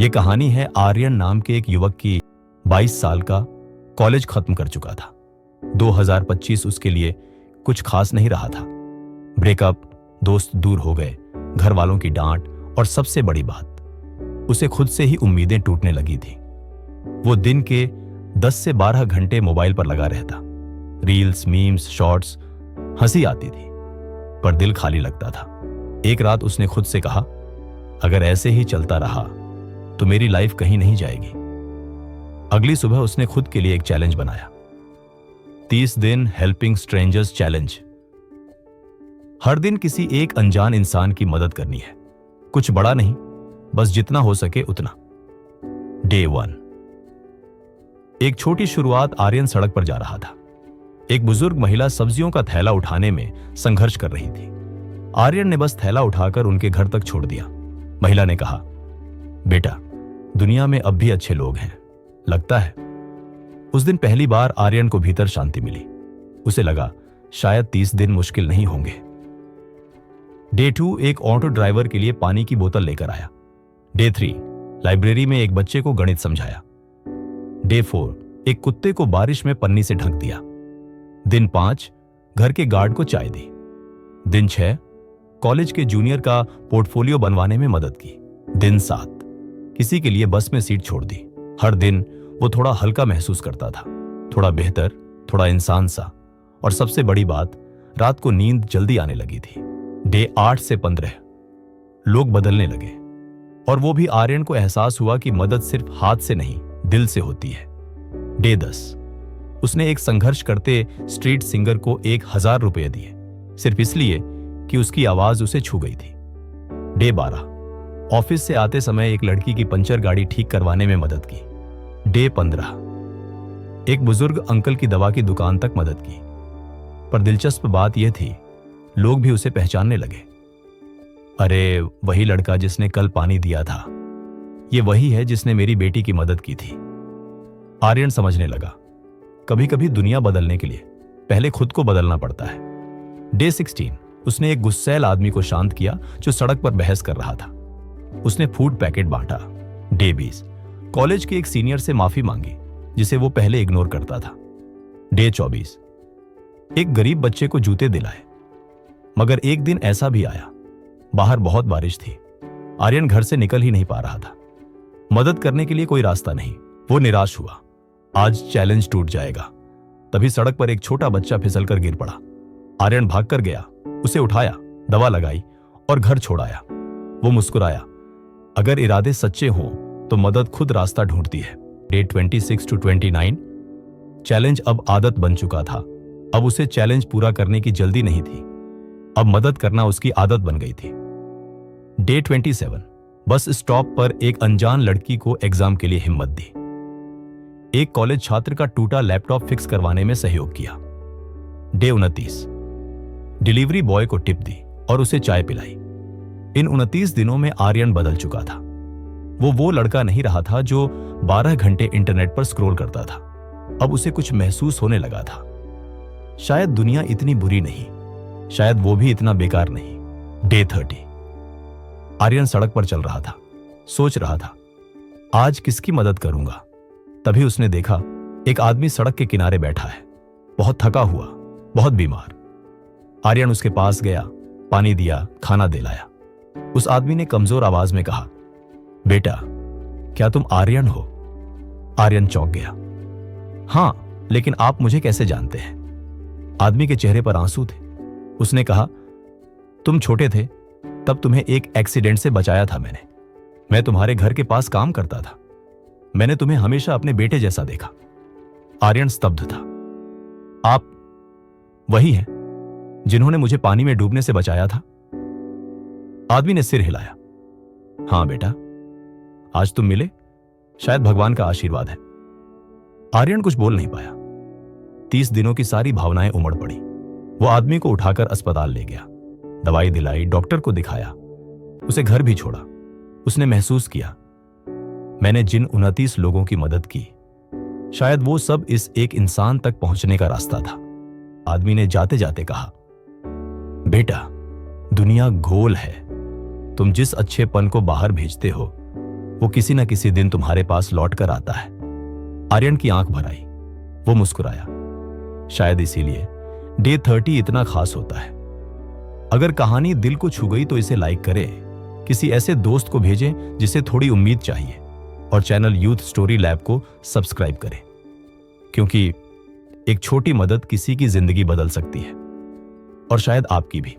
ये कहानी है आर्यन नाम के एक युवक की। 22 साल का, कॉलेज खत्म कर चुका था। 2025 उसके लिए कुछ खास नहीं रहा था। ब्रेकअप, दोस्त दूर हो गए, घर वालों की डांट और सबसे बड़ी बात, उसे खुद से ही उम्मीदें टूटने लगी थी। वो दिन के 10 से 12 घंटे मोबाइल पर लगा रहता। रील्स, मीम्स, शॉर्ट्स, हंसी आती थी पर दिल खाली लगता था। एक रात उसने खुद से कहा, अगर ऐसे ही चलता रहा तो मेरी लाइफ कहीं नहीं जाएगी। अगली सुबह उसने खुद के लिए एक चैलेंज बनाया, 30 दिन हेल्पिंग स्ट्रेंजर्स चैलेंज। हर दिन किसी एक अनजान इंसान की मदद करनी है। कुछ बड़ा नहीं, बस जितना हो सके उतना। डे 1। एक छोटी शुरुआत। आर्यन सड़क पर जा रहा था। एक बुजुर्ग महिला सब्जियों का थैला उठाने में संघर्ष कर रही थी। आर्यन ने बस थैला उठाकर उनके घर तक छोड़ दिया। महिला ने कहा, बेटा, दुनिया में अब भी अच्छे लोग हैं, लगता है। उस दिन पहली बार आर्यन को भीतर शांति मिली। उसे लगा शायद 30 दिन मुश्किल नहीं होंगे। डे 2 एक ऑटो ड्राइवर के लिए पानी की बोतल लेकर आया। डे 3 लाइब्रेरी में एक बच्चे को गणित समझाया। डे 4 एक कुत्ते को बारिश में पन्नी से ढक दिया। दिन 5 घर के गार्ड को चाय दी। दिन 6 कॉलेज के जूनियर का पोर्टफोलियो बनवाने में मदद की। दिन 7 किसी के लिए बस में सीट छोड़ दी। हर दिन वो थोड़ा हल्का महसूस करता था, थोड़ा बेहतर, थोड़ा इंसान सा। और सबसे बड़ी बात, रात को नींद जल्दी आने लगी थी। डे 8 से 15 लोग बदलने लगे और वो भी आर्यन को एहसास हुआ कि मदद सिर्फ हाथ से नहीं, दिल से होती है। डे 10 उसने एक संघर्ष करते स्ट्रीट सिंगर को 1000 रुपये दिए, सिर्फ इसलिए कि उसकी आवाज उसे छू गई थी। डे 12 ऑफिस से आते समय एक लड़की की पंचर गाड़ी ठीक करवाने में मदद की। डे 15 एक बुजुर्ग अंकल की दवा की दुकान तक मदद की। पर दिलचस्प बात यह थी, लोग भी उसे पहचानने लगे। अरे, वही लड़का जिसने कल पानी दिया था, ये वही है जिसने मेरी बेटी की मदद की थी। आर्यन समझने लगा, कभी कभी दुनिया बदलने के लिए पहले खुद को बदलना पड़ता है। डे 16 उसने एक गुस्सैल आदमी को शांत किया जो सड़क पर बहस कर रहा था। उसने फूड पैकेट बांटा। डे 20 कॉलेज के एक सीनियर से माफी मांगी जिसे वो पहले इग्नोर करता था। डे 24 एक गरीब बच्चे को जूते दिलाए। मगर एक दिन ऐसा भी आया, बाहर बहुत बारिश थी। आर्यन घर से निकल ही नहीं पा रहा था। मदद करने के लिए कोई रास्ता नहीं। वो निराश हुआ, आज चैलेंज टूट जाएगा। तभी सड़क पर एक छोटा बच्चा फिसलकर गिर पड़ा। आर्यन भागकर गया, उसे उठाया, दवा लगाई और घर छोड़ाया। वो मुस्कुराया, अगर इरादे सच्चे हों तो मदद खुद रास्ता ढूंढती है। डे 26 to 29 चैलेंज अब आदत बन चुका था। अब उसे चैलेंज पूरा करने की जल्दी नहीं थी, अब मदद करना उसकी आदत बन गई थी। डे 27 बस स्टॉप पर एक अनजान लड़की को एग्जाम के लिए हिम्मत दी। एक कॉलेज छात्र का टूटा लैपटॉप फिक्स करवाने में सहयोग किया। डे 29 डिलीवरी बॉय को टिप दी और उसे चाय पिलाई। इन 29 दिनों में आर्यन बदल चुका था। वो लड़का नहीं रहा था जो 12 घंटे इंटरनेट पर स्क्रॉल करता था। अब उसे कुछ महसूस होने लगा था। शायद दुनिया इतनी बुरी नहीं, शायद वो भी इतना बेकार नहीं। डे 30 आर्यन सड़क पर चल रहा था, सोच रहा था, आज किसकी मदद करूंगा। तभी उसने देखा एक आदमी सड़क के किनारे बैठा है, बहुत थका हुआ, बहुत बीमार। आर्यन उसके पास गया, पानी दिया, खाना दिलाया। उस आदमी ने कमजोर आवाज में कहा, बेटा, क्या तुम आर्यन हो? आर्यन चौंक गया। हां, लेकिन आप मुझे कैसे जानते हैं? आदमी के चेहरे पर आंसू थे। उसने कहा, तुम छोटे थे तब तुम्हें एक एक्सीडेंट से बचाया था मैंने। मैं तुम्हारे घर के पास काम करता था। मैंने तुम्हें हमेशा अपने बेटे जैसा देखा। आर्यन स्तब्ध था। आप वही हैं जिन्होंने मुझे पानी में डूबने से बचाया था? आदमी ने सिर हिलाया। हां बेटा, आज तुम मिले, शायद भगवान का आशीर्वाद है। आर्यन कुछ बोल नहीं पाया। 30 दिनों की सारी भावनाएं उमड़ पड़ी। वो आदमी को उठाकर अस्पताल ले गया, दवाई दिलाई, डॉक्टर को दिखाया, उसे घर भी छोड़ा। उसने महसूस किया, मैंने जिन 29 लोगों की मदद की, शायद वो सब इस एक इंसान तक पहुंचने का रास्ता था। आदमी ने जाते जाते कहा, बेटा, दुनिया गोल है। तुम जिस अच्छेपन को बाहर भेजते हो वो किसी न किसी दिन तुम्हारे पास लौट कर आता है। आर्यन की आंख भर आई। वो मुस्कुराया। शायद इसीलिए डे 30 इतना खास होता है। अगर कहानी दिल को छू गई तो इसे लाइक करें, किसी ऐसे दोस्त को भेजें जिसे थोड़ी उम्मीद चाहिए, और चैनल यूथ स्टोरी लैब को सब्सक्राइब करें, क्योंकि एक छोटी मदद किसी की जिंदगी बदल सकती है, और शायद आपकी भी।